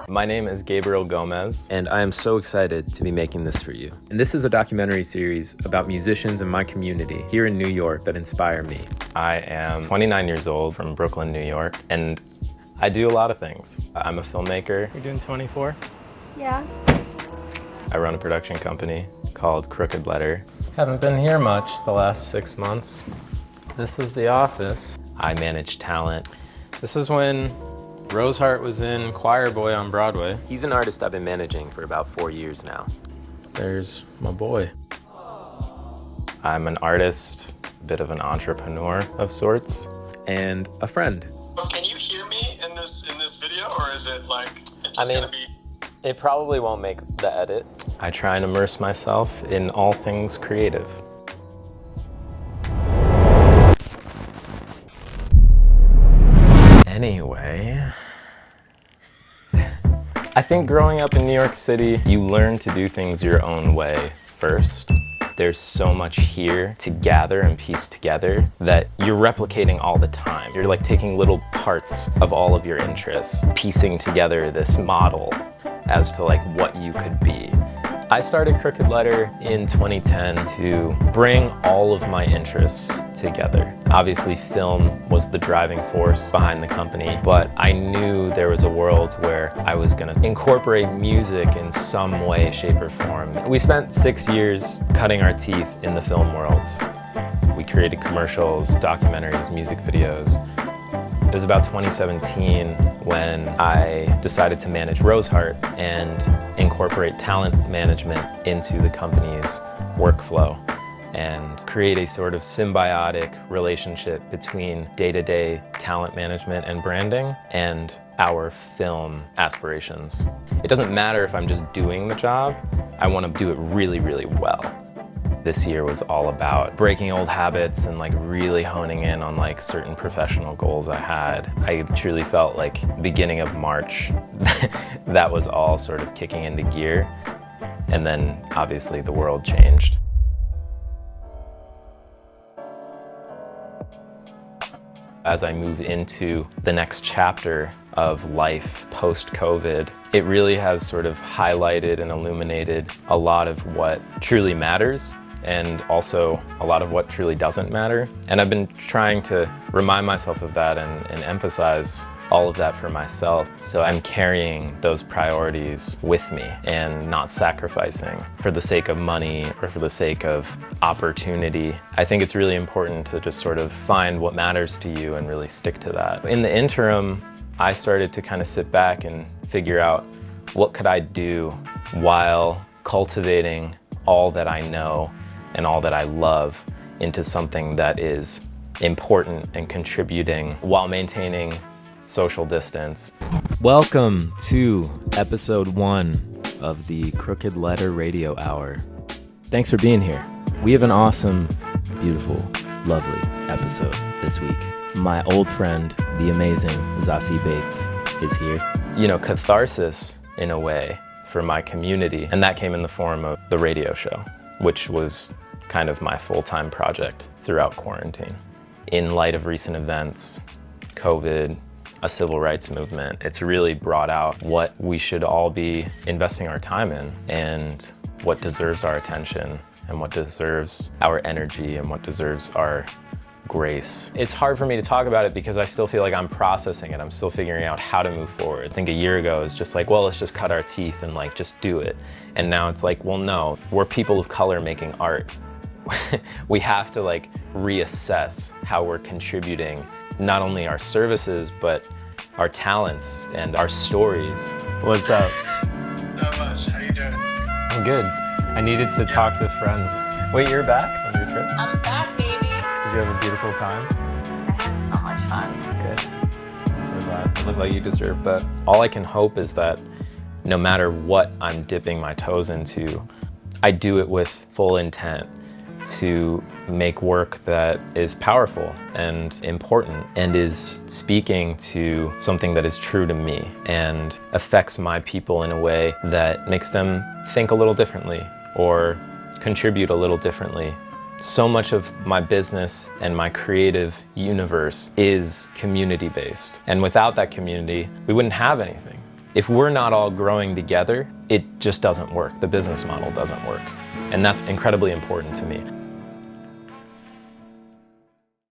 My name is Gabriel Gomez, and I am so excited to be making this for you. And this is a documentary series about musicians in my community here in New York that inspire me. I am 29 years old from Brooklyn, New York, and I do a lot of things. I'm a filmmaker. You're doing 24? Yeah. I run a production company called Crooked Letter. Haven't been here much the last 6 months. This is the office. I manage talent. This is when Rosehart was in Choir Boy on Broadway. He's an artist I've been managing for about 4 years now. There's my boy. I'm an artist, a bit of an entrepreneur of sorts, and a friend. Can you hear me in this video, or is it like it's just gonna be? It probably won't make the edit. I try and immerse myself in all things creative. Anyway, I think growing up in New York City, you learn to do things your own way first. There's so much here to gather and piece together that you're replicating all the time. You're like taking little parts of all of your interests, piecing together this model as to like what you could be. I started Crooked Letter in 2010 to bring all of my interests together. Obviously, film was the driving force behind the company, but I knew there was a world where I was gonna incorporate music in some way, shape, or form. We spent 6 years cutting our teeth in the film world. We created commercials, documentaries, music videos. It was about 2017 when I decided to manage Rosehart and incorporate talent management into the company's workflow and create a sort of symbiotic relationship between day-to-day talent management and branding and our film aspirations. It doesn't matter if I'm just doing the job, I want to do it really, really well. This year was all about breaking old habits and like really honing in on like certain professional goals I had. I truly felt like beginning of March, that was all sort of kicking into gear. And then obviously the world changed. As I move into the next chapter of life post-COVID, it really has sort of highlighted and illuminated a lot of what truly matters and also a lot of what truly doesn't matter. And I've been trying to remind myself of that and emphasize all of that for myself. So I'm carrying those priorities with me and not sacrificing for the sake of money or for the sake of opportunity. I think it's really important to just sort of find what matters to you and really stick to that. In the interim, I started to kind of sit back and figure out what could I do while cultivating all that I know and all that I love into something that is important and contributing while maintaining social distance. Welcome to episode 1 of the Crooked Letter Radio Hour. Thanks for being here. We have an awesome, beautiful, lovely episode this week. My old friend, the amazing Zassi Bates, is here. You know, catharsis in a way for my community, and that came in the form of the radio show, which was kind of my full-time project throughout quarantine. In light of recent events, COVID, a civil rights movement, it's really brought out what we should all be investing our time in and what deserves our attention and what deserves our energy and what deserves our grace. It's hard for me to talk about it because I still feel like I'm processing it. I'm still figuring out how to move forward. I think a year ago it was just like, well, let's just cut our teeth and like just do it. And now it's like, well, no, we're people of color making art. We have to like reassess how we're contributing not only our services, but our talents and our stories. What's up? Not much. How you doing? I'm good. I needed to talk to friends. Wait, you're back on your trip? I'm back, baby. Did you have a beautiful time? I had so much fun. Good. I'm so glad. It looked like you deserve that. All I can hope is that no matter what I'm dipping my toes into, I do it with full intent to make work that is powerful and important and is speaking to something that is true to me and affects my people in a way that makes them think a little differently or contribute a little differently. So much of my business and my creative universe is community-based. And without that community, we wouldn't have anything. If we're not all growing together, it just doesn't work. The business model doesn't work. And that's incredibly important to me.